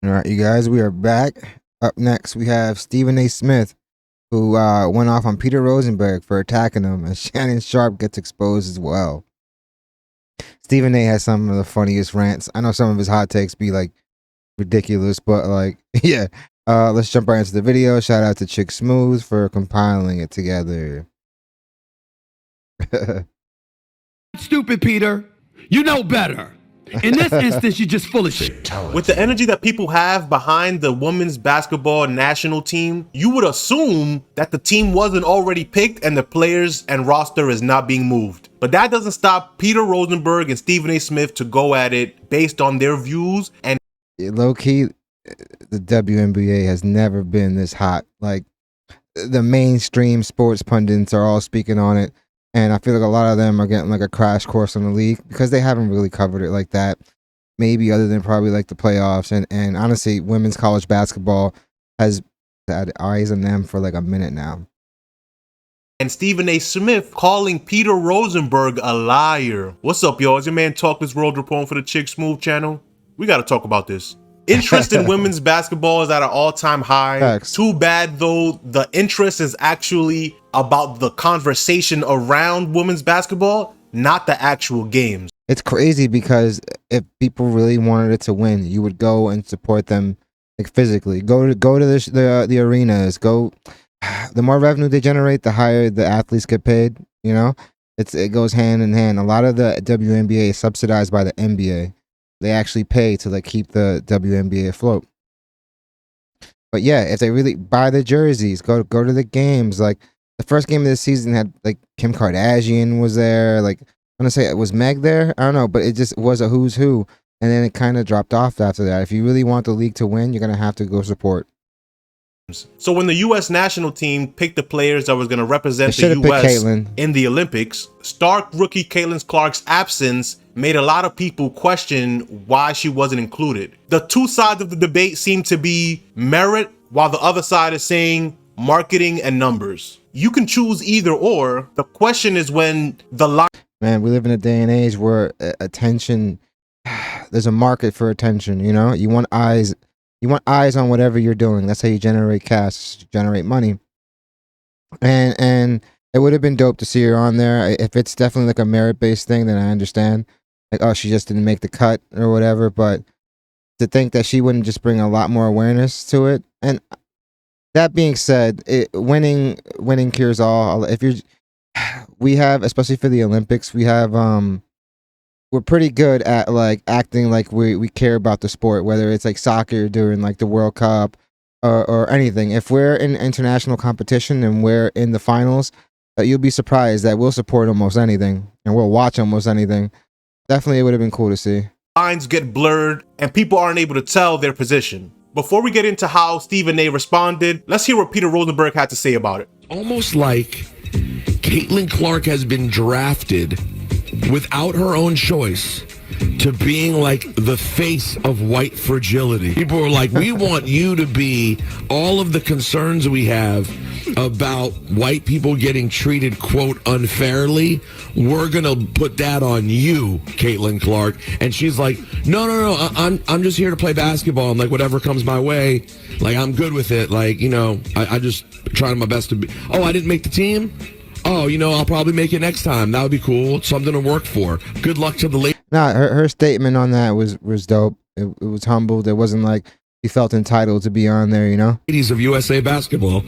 All right, you guys, we are back. Up next, we have Stephen A. Smith, who went off on Peter Rosenberg for attacking him, and Shannon Sharpe gets exposed as well. Stephen A. has some of the funniest rants. I know some of his hot takes be like ridiculous, but like, yeah. Let's jump right into the video. Shout out to Chick Smooth for compiling it together. Stupid, Peter. You know better. In this instance, you're just full of shit. With the energy that people have behind the women's basketball national team, you would assume that the team wasn't already picked and the players and roster is not being moved. But that doesn't stop Peter Rosenberg and Stephen A. Smith to go at it based on their views. And low-key, the WNBA has never been this hot. Like, the mainstream sports pundits are all speaking on it. And I feel like a lot of them are getting like a crash course on the league because they haven't really covered it like that. Maybe other than probably like the playoffs. And honestly, women's college basketball has had eyes on them for like a minute now. And Stephen A. Smith calling Peter Rosenberg a liar. What's up, y'all? It's your man Talkless World reporting for the Chick Smooth channel. We got to talk about this. Interest in women's basketball is at an all-time high. Facts. Too bad, though, the interest is actually about the conversation around women's basketball, not the actual games. It's crazy because if people really wanted it to win, you would go and support them like physically. Go to the arenas. Go. The more revenue they generate, the higher the athletes get paid. You know, it goes hand in hand. A lot of the WNBA is subsidized by the NBA. They actually pay to like keep the WNBA afloat. But yeah, if they really buy the jerseys, go to the games. Like the first game of the season had like Kim Kardashian was there. Like I'm gonna say it was Meg there. I don't know, but it just was a who's who, and then it kind of dropped off after that. If you really want the league to win, you're gonna have to go support. So when the U.S. national team picked the players that was going to represent the U.S. in the Olympics, Stark rookie Caitlin Clark's absence made a lot of people question why she wasn't included. The two sides of the debate seem to be merit, while the other side is saying marketing and numbers. You can choose either or. The question is when the line... Man, we live in a day and age where attention, there's a market for attention, you know? You want eyes... You want eyes on whatever you're doing. That's how you generate cash, generate money. And it would have been dope to see her on there. If it's definitely like a merit-based thing, then I understand. Like, oh, she just didn't make the cut or whatever. But to think that she wouldn't just bring a lot more awareness to it. And that being said, winning cures all. We have, especially for the Olympics, we have we're pretty good at like acting like we care about the sport, whether it's like soccer during like the World Cup or anything. If we're in international competition and we're in the finals, you'll be surprised that we'll support almost anything and we'll watch almost anything. Definitely, it would have been cool to see. Lines get blurred and people aren't able to tell their position. Before we get into how Stephen A. responded, let's hear what Peter Rosenberg had to say about it. Almost like Caitlin Clark has been drafted without her own choice to being like the face of white fragility. People are like, we want you to be all of the concerns we have about white people getting treated, quote, unfairly. We're going to put that on you, Caitlin Clark. And she's like, no, I'm just here to play basketball. And like, whatever comes my way, like, I'm good with it. Like, you know, I just tried my best to be. Oh, I didn't make the team? Oh, you know, I'll probably make it next time. That would be cool. Something to work for. Good luck to the ladies. Nah, her statement on that was dope. It was humbled. It wasn't like he felt entitled to be on there, you know? Ladies of USA basketball.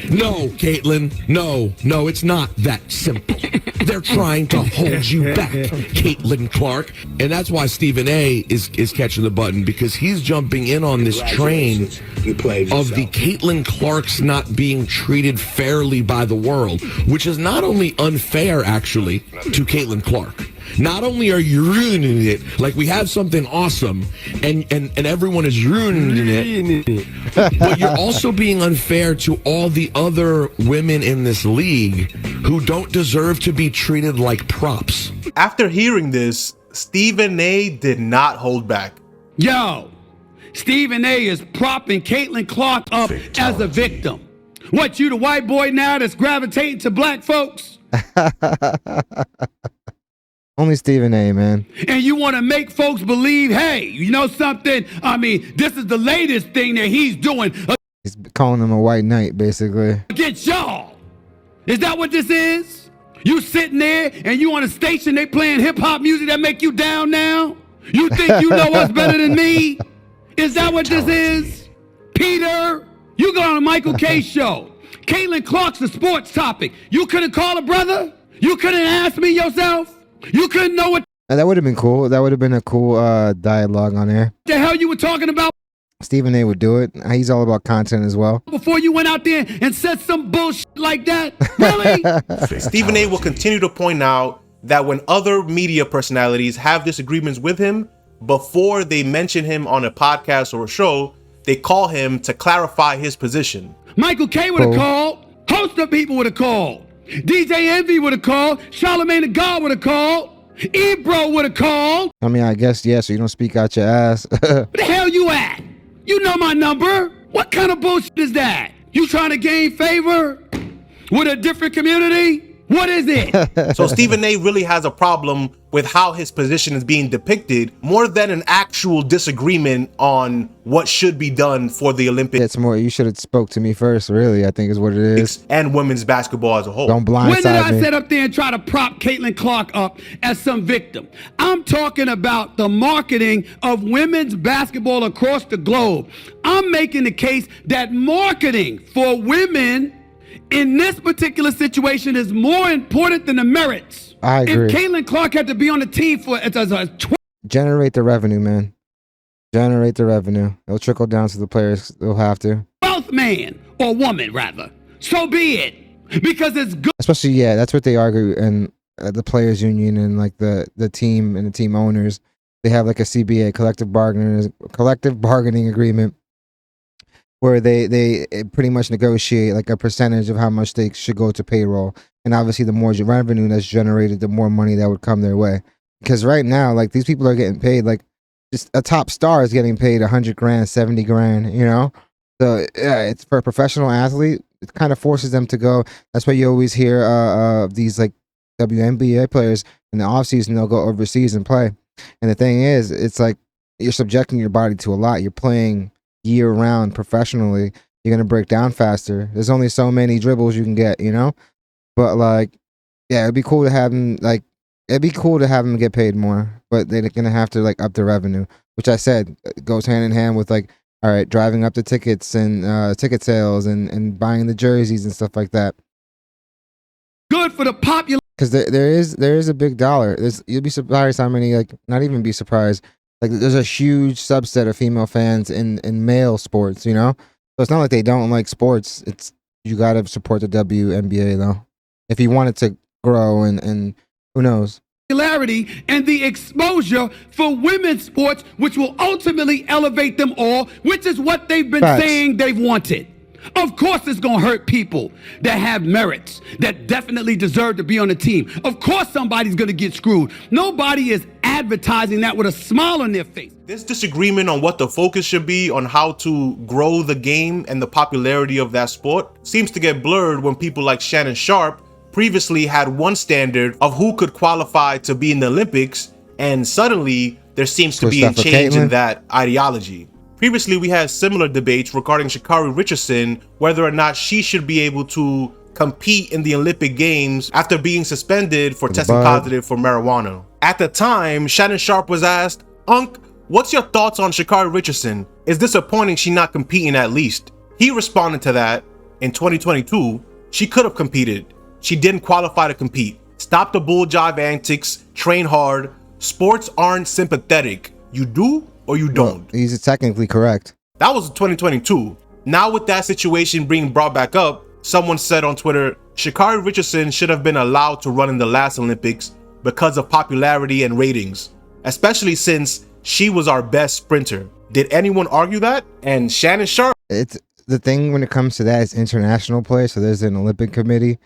No, Caitlin. No, it's not that simple. They're trying to hold you back, Caitlin Clark. And that's why Stephen A. is catching the button, because he's jumping in on this train of the Caitlin Clarks not being treated fairly by the world, which is not only unfair, actually, to Caitlin Clark. Not only are you ruining it, like we have something awesome, and everyone is ruining it, but you're also being unfair to all the other women in this league who don't deserve to be treated like props. After hearing this, Stephen A. did not hold back. Yo, Stephen A. is propping Caitlin Clark up as a victim. What, you the white boy now that's gravitating to black folks? Only Stephen A, man. And you want to make folks believe, hey, you know something? I mean, this is the latest thing that he's doing. He's calling him a white knight, basically. Against y'all. Is that what this is? You sitting there and you on a station, they playing hip-hop music that make you down now? You think you know us better than me? Is that what this is? Peter, you go on a Michael K show. Caitlin Clark's the sports topic. You couldn't call a brother? You couldn't ask me yourself? You couldn't know what that would have been cool. That would have been a cool dialogue on air. the hell you were talking about? Stephen A would do it. He's all about content as well. Before you went out there and said some bullshit like that? Really? Stephen A will continue to point out that when other media personalities have disagreements with him, before they mention him on a podcast or a show, they call him to clarify his position. Michael K would have called. Host of people would have called. DJ Envy would have called. Charlamagne the God would have called. Ebro would have called. I mean, I guess, yeah, so you don't speak out your ass. Where the hell you at? You know my number. What kind of bullshit is that? You trying to gain favor with a different community? What is it? So Stephen A really has a problem with how his position is being depicted more than an actual disagreement on what should be done for the Olympics. It's more, you should have spoke to me first, really, I think is what it is. And women's basketball as a whole. Don't blindside me. When did I sit up there and try to prop Caitlin Clark up as some victim? I'm talking about the marketing of women's basketball across the globe. I'm making the case that marketing for women in this particular situation is more important than the merits. I agree. If Caitlin Clark had to be on the team for generate the revenue, man. Generate the revenue. It'll trickle down to the players. They'll have to. 12th man or woman, rather. So be it. Because it's good. Especially, yeah, that's what they argue in the players union and like the team and the team owners. They have like a CBA, collective bargaining agreement, where they pretty much negotiate like a percentage of how much they should go to payroll. And obviously the more revenue that's generated, the more money that would come their way. Because right now, like these people are getting paid, like just a top star is getting paid 100 grand, 70 grand, you know? So yeah, it's for a professional athlete, it kind of forces them to go. That's why you always hear of these like WNBA players in the offseason, they'll go overseas and play. And the thing is, it's like you're subjecting your body to a lot. You're playing year round professionally. You're gonna break down faster. There's only so many dribbles you can get, you know. But like, yeah, it'd be cool to have them get paid more. But they're gonna have to like up the revenue, which I said goes hand in hand with like, all right, driving up the tickets and ticket sales and buying the jerseys and stuff like that. Good for the popular. Because there is a big dollar. You'll be surprised how many, like, not even be surprised. Like, there's a huge subset of female fans in male sports, you know? So it's not like they don't like sports. It's, you got to support the WNBA, though. If you want it to grow and who knows? Popularity and the exposure for women's sports, which will ultimately elevate them all, which is what they've been saying they've wanted. Of course it's going to hurt people that have merits, that definitely deserve to be on the team. Of course somebody's going to get screwed. Nobody is advertising that with a smile on their face. This disagreement on what the focus should be on how to grow the game and the popularity of that sport seems to get blurred when people like Shannon Sharpe previously had one standard of who could qualify to be in the Olympics, and suddenly there seems to be a change in that ideology. Previously, we had similar debates regarding Sha'Carri Richardson, whether or not she should be able to compete in the Olympic Games after being suspended for testing positive for marijuana. At the time, Shannon Sharpe was asked, "Unc, what's your thoughts on Sha'Carri Richardson? It's disappointing she not competing at least." He responded to that, in 2022, she could have competed. She didn't qualify to compete. Stop the bull jive antics, train hard. Sports aren't sympathetic. You do or you don't. Well, he's technically correct. That was 2022. Now with that situation being brought back up, someone said on Twitter, Sha'Carri Richardson should have been allowed to run in the last Olympics because of popularity and ratings, especially since she was our best sprinter. Did anyone argue that? And Shannon Sharpe. It's the thing when it comes to that, it's international play, so there's an Olympic committee,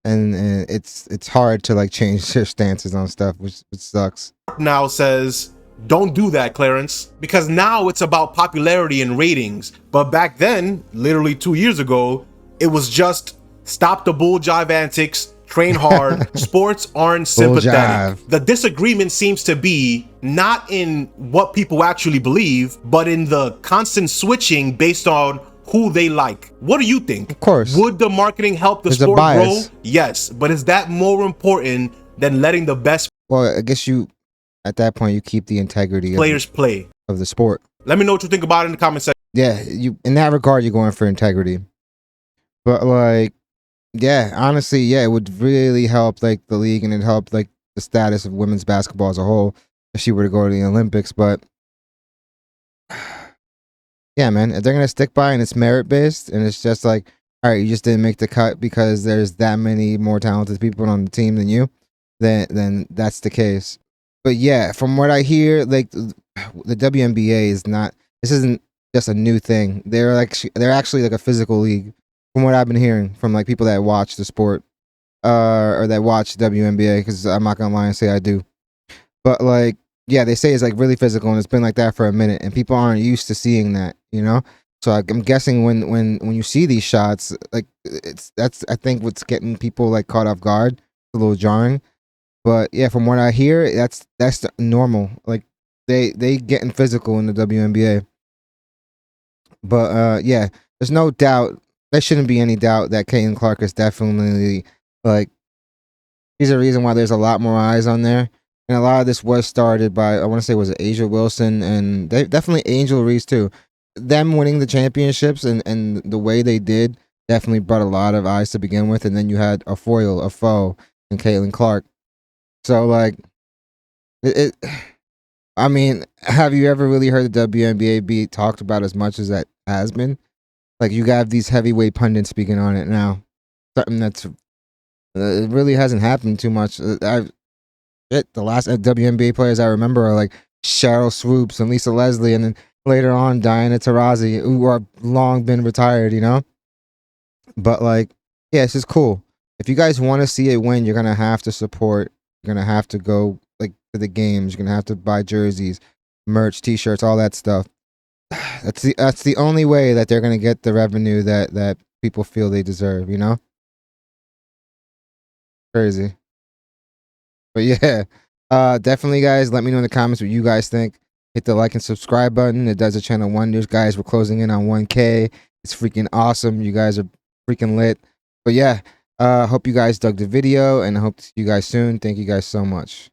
and it's hard to like change their stances on stuff, which sucks. Now says, don't do that, Clarence, because now it's about popularity and ratings. But back then, literally 2 years ago, it was just stop the bull jive antics, train hard. Sports aren't sympathetic. The disagreement seems to be not in what people actually believe, but in the constant switching based on who they like. What do you think? Of course. Would the marketing help the sport grow? Yes, but is that more important than letting the best I guess at that point, you keep the integrity players play of the sport. Let me know what you think about it in the comment section. Yeah, in that regard, you're going for integrity. But like, yeah, honestly, yeah, it would really help like the league, and it helped like the status of women's basketball as a whole if she were to go to the Olympics. But yeah, man, if they're gonna stick by and it's merit based, and it's just like, all right, you just didn't make the cut because there's that many more talented people on the team than you, then that's the case. But yeah, from what I hear, like the WNBA is not. This isn't just a new thing. They're actually like a physical league, from what I've been hearing from like people that watch the sport, or that watch WNBA. Because I'm not gonna lie and say I do. But like, yeah, they say it's like really physical, and it's been like that for a minute, and people aren't used to seeing that, you know. So I'm guessing when you see these shots, like that's I think what's getting people like caught off guard. It's a little jarring. But yeah, from what I hear, that's normal. Like they getting physical in the WNBA. But yeah, there's no doubt. There shouldn't be any doubt that Caitlin Clark is definitely like, she's a reason why there's a lot more eyes on there. And a lot of this was started by, I want to say, was it Asia Wilson, and definitely Angel Reese too. Them winning the championships and the way they did definitely brought a lot of eyes to begin with. And then you had a foe, in Caitlin Clark. So like, I mean, have you ever really heard the WNBA be talked about as much as that has been? Like, you got these heavyweight pundits speaking on it now. Something that's it really hasn't happened too much. The last WNBA players I remember are like Cheryl Swoops and Lisa Leslie, and then later on Diana Taurasi, who are long been retired, you know. But like, yeah, it's just cool. If you guys want to see it win, you're gonna have to support. You're gonna have to go like to the games. You're gonna have to buy jerseys, merch, T-shirts, all that stuff. That's the only way that they're gonna get the revenue that people feel they deserve. You know, crazy. But yeah, definitely, guys. Let me know in the comments what you guys think. Hit the like and subscribe button. It does the channel wonders, guys. We're closing in on 1K. It's freaking awesome. You guys are freaking lit. But yeah. Hope you guys dug the video, and I hope to see you guys soon. Thank you guys so much.